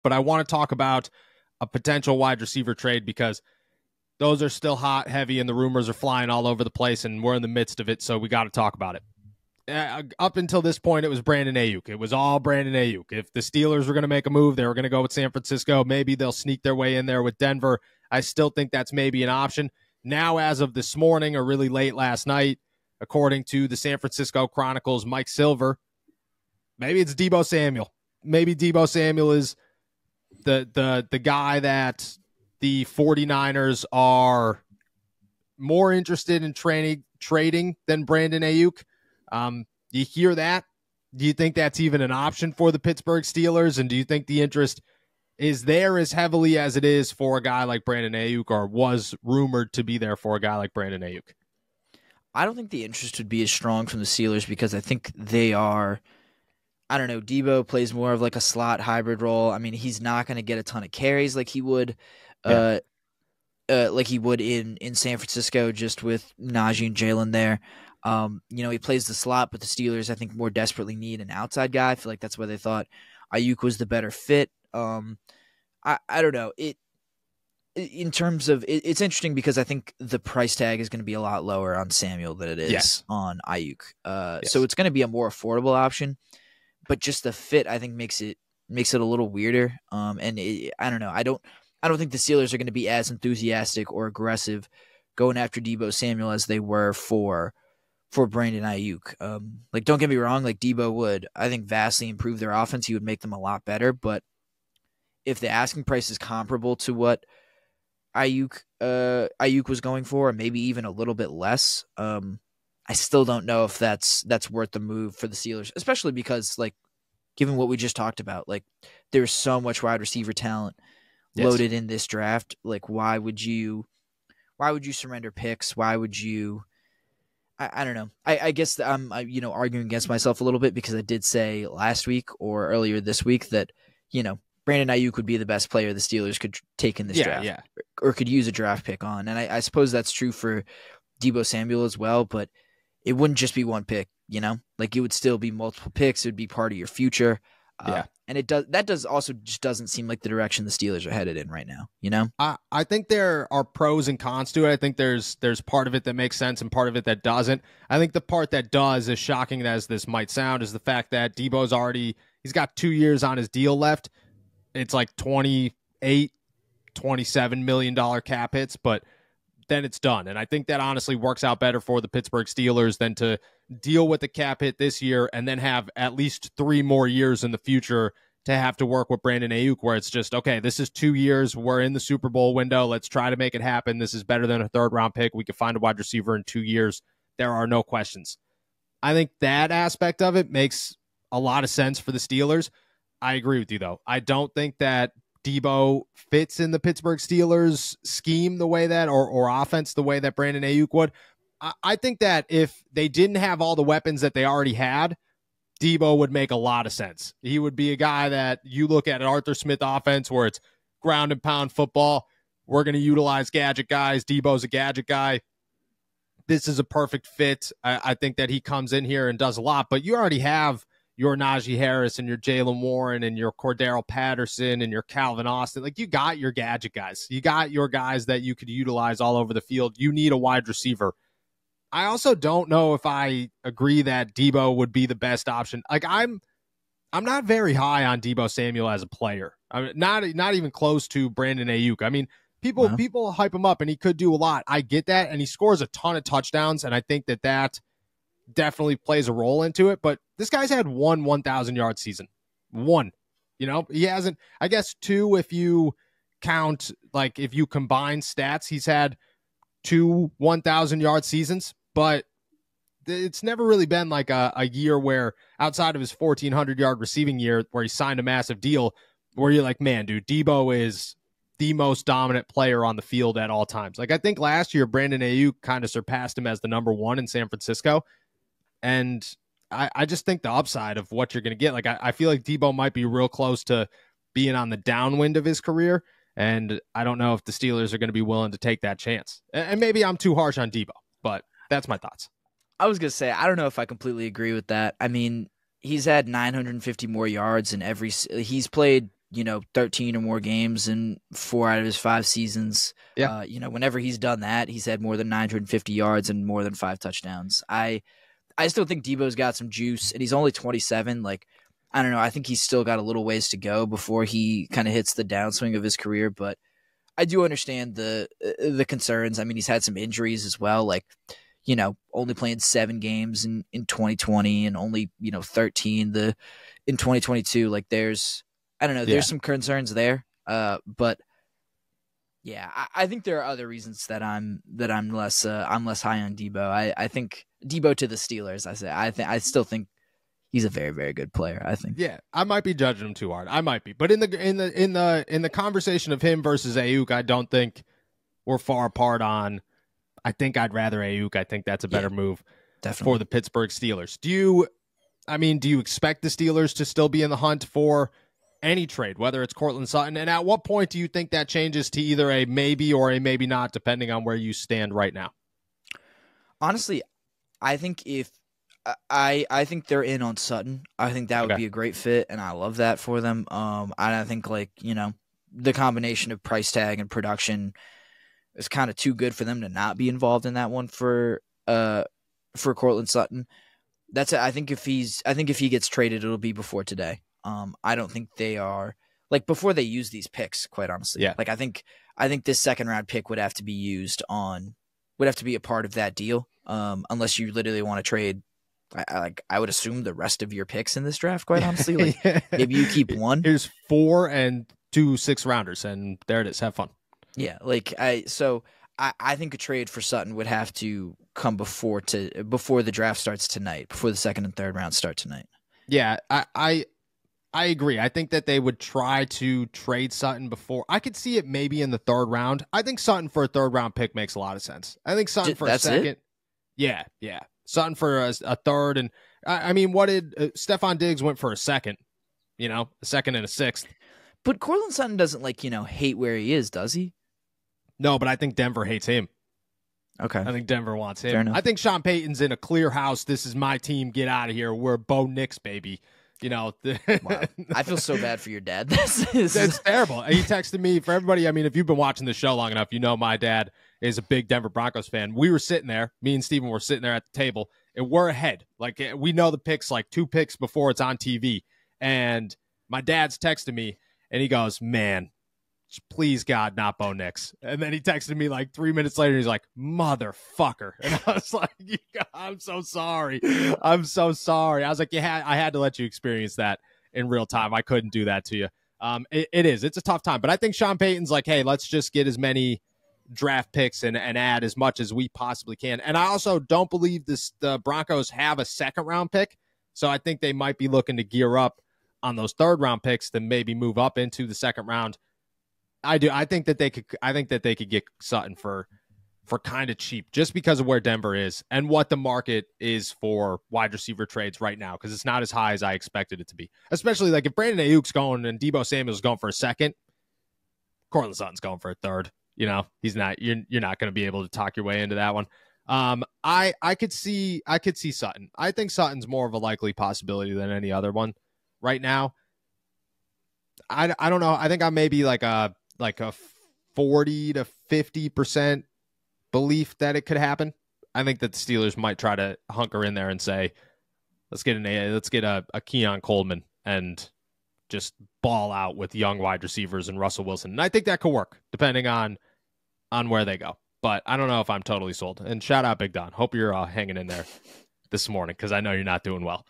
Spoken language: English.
but I want to talk about a potential wide receiver trade because those are still hot, heavy, and the rumors are flying all over the place, and we're in the midst of it, so we got to talk about it. Up until this point, it was Brandon Ayuk. It was all Brandon Ayuk. If the Steelers were going to make a move, they were going to go with San Francisco. Maybe they'll sneak their way in there with Denver. I still think that's maybe an option. Now, as of this morning or really late last night, according to the San Francisco Chronicle's Mike Silver, maybe it's Deebo Samuel. Maybe Deebo Samuel is the guy that the 49ers are more interested in trading than Brandon Ayuk. You hear that? Do you think that's even an option for the Pittsburgh Steelers? And do you think the interest is there as heavily as it is for a guy like Brandon Ayuk, or was rumored to be there for a guy like Brandon Ayuk? I don't think the interest would be as strong from the Steelers because I think they are, I don't know, Deebo plays more of like a slot hybrid role. I mean, he's not going to get a ton of carries like he would in San Francisco just with Najee and Jalen there. He plays the slot, but the Steelers, I think, more desperately need an outside guy. I feel like that's why they thought Ayuk was the better fit. I don't know. In terms of it's interesting because I think the price tag is going to be a lot lower on Samuel than it is on Ayuk. So it's going to be a more affordable option, but just the fit I think makes it a little weirder. I don't know. I don't think the Steelers are going to be as enthusiastic or aggressive going after Deebo Samuel as they were for Brandon Ayuk. Don't get me wrong, like Deebo would, I think, vastly improve their offense. He would make them a lot better, but if the asking price is comparable to what Ayuk was going for, or maybe even a little bit less, I still don't know if that's worth the move for the Steelers, especially because, like, given what we just talked about, like, there's so much wide receiver talent loaded in this draft. Like, why would you surrender picks? Why would you? I don't know. I guess I'm arguing against myself a little bit because I did say last week or earlier this week that Brandon Ayuk would be the best player the Steelers could take in this draft, or could use a draft pick on, and I suppose that's true for Deebo Samuel as well. But it wouldn't just be one pick, like it would still be multiple picks. It would be part of your future. And that also just doesn't seem like the direction the Steelers are headed in right now, I think there are pros and cons to it. I think there's part of it that makes sense and part of it that doesn't. I think the part that does, as shocking as this might sound, is the fact that he's got 2 years on his deal left. It's like $28, $27 million cap hits, but then it's done. And I think that honestly works out better for the Pittsburgh Steelers than to deal with the cap hit this year and then have at least 3 more years in the future to have to work with Brandon Ayuk, where it's just, okay, this is 2 years. We're in the Super Bowl window. Let's try to make it happen. This is better than a 3rd-round pick. We could find a wide receiver in 2 years. There are no questions. I think that aspect of it makes a lot of sense for the Steelers. I agree with you, though. I don't think that Deebo fits in the Pittsburgh Steelers scheme the way that, or offense the way that Brandon Ayuk would. I think that if they didn't have all the weapons that they already had, Deebo would make a lot of sense. He would be a guy that you look at an Arthur Smith offense where it's ground and pound football. We're going to utilize gadget guys. Deebo's a gadget guy. This is a perfect fit. I think that he comes in here and does a lot, but you already have your Najee Harris and your Jaylen Warren and your Cordero Patterson and your Calvin Austin. Like, you got your gadget guys. You got your guys that you could utilize all over the field. You need a wide receiver. I also don't know if I agree that Deebo would be the best option. Like, I'm not very high on Deebo Samuel as a player. I mean, not even close to Brandon Ayuk. I mean, people hype him up and he could do a lot. I get that, and he scores a ton of touchdowns, and I think that definitely plays a role into it. But this guy's had 1,000-yard season. One. He hasn't, I guess, 2 if you count, like, if you combine stats. He's had 2 1,000-yard seasons, but it's never really been like a year where, outside of his 1,400-yard receiving year where he signed a massive deal, where you're like, man, dude, Deebo is the most dominant player on the field at all times. Like, I think last year Brandon Ayuk kind of surpassed him as the number 1 in San Francisco. And I just think the upside of what you're going to get, like, I feel like Deebo might be real close to being on the downwind of his career. And I don't know if the Steelers are going to be willing to take that chance. And maybe I'm too harsh on Deebo, but that's my thoughts. I was going to say, I don't know if I completely agree with that. I mean, he's had 950 more yards in he's played 13 or more games in 4 out of his 5 seasons. Yeah. Whenever he's done that, he's had more than 950 yards and more than 5 touchdowns. I still think Debo's got some juice, and he's only 27. Like, I don't know. I think he's still got a little ways to go before he kind of hits the downswing of his career, but I do understand the concerns. I mean, he's had some injuries as well, like, only playing 7 games in 2020 and only, 13 in 2022. Like, there's some concerns there. But yeah, I think there are other reasons that I'm less high on Debo. I think Debo to the Steelers. I still think he's a very, very good player, I think. Yeah, I might be judging him too hard. I might be, but in the conversation of him versus Ayuk, I don't think we're far apart on. I think I'd rather Ayuk. I think that's a better move definitely for the Pittsburgh Steelers. Do you expect the Steelers to still be in the hunt for any trade, whether it's Courtland Sutton? And at what point do you think that changes to either a maybe or a maybe not, depending on where you stand right now? Honestly, I think I think they're in on Sutton. I think that would be a great fit, and I love that for them. I think the combination of price tag and production is kind of too good for them to not be involved in that one for Courtland Sutton. That's it. I think if he gets traded, it'll be before today. I don't think they are before they use these picks, quite honestly. Yeah. I think this second round pick would have to be a part of that deal. Unless you literally want to trade. I would assume the rest of your picks in this draft, quite honestly. Maybe you keep one. Here's 4 and 2 6-rounders, and there it is. Have fun. Yeah, I think a trade for Sutton would have to come before the draft starts tonight, before the second and third round start tonight. Yeah, I agree. I think that they would try to trade Sutton before. I could see it maybe in the third round. I think Sutton for a third round pick makes a lot of sense. I think Sutton for a second. It? Yeah. Sutton for a third. And I mean, what did Stephon Diggs went for a second, a second and a sixth. But Courtland Sutton doesn't hate where he is, does he? No, but I think Denver hates him. Okay. I think Denver wants him. Fair enough. I think Sean Payton's in a clear house. This is my team. Get out of here. We're Bo Nix, baby. Wow. I feel so bad for your dad. That's terrible. He texted me, for everybody. I mean, if you've been watching the show long enough, my dad is a big Denver Broncos fan. We were sitting there. Me and Steven were sitting there at the table, and we're ahead. We know the picks 2 picks before it's on TV. And my dad's texting me, and he goes, "Man, please God, not Bo Nix." And then he texted me 3 minutes later. He's like, "Motherfucker." And I was like, "I'm so sorry. I'm so sorry." I was like, I had to let you experience that in real time. I couldn't do that to you. It's a tough time, but I think Sean Payton's like, "Hey, let's just get as many draft picks and add as much as we possibly can." And I also don't believe the Broncos have a second round pick. So I think they might be looking to gear up on those third round picks to maybe move up into the second round. I do. I think that they could get Sutton for kind of cheap, just because of where Denver is and what the market is for wide receiver trades right now, because it's not as high as I expected it to be. Especially if Brandon Ayuk's going and Deebo Samuel's going for a second, Courtland Sutton's going for a third. He's not. You're not going to be able to talk your way into that one. I could see Sutton. I think Sutton's more of a likely possibility than any other one right now. I don't know. I think I'm maybe like a 40 to 50% belief that it could happen. I think that the Steelers might try to hunker in there and say, let's get a Keon Coleman and just ball out with young wide receivers and Russell Wilson. And I think that could work depending on where they go. But I don't know if I'm totally sold. And shout out Big Don. Hope you're hanging in there this morning, because I know you're not doing well.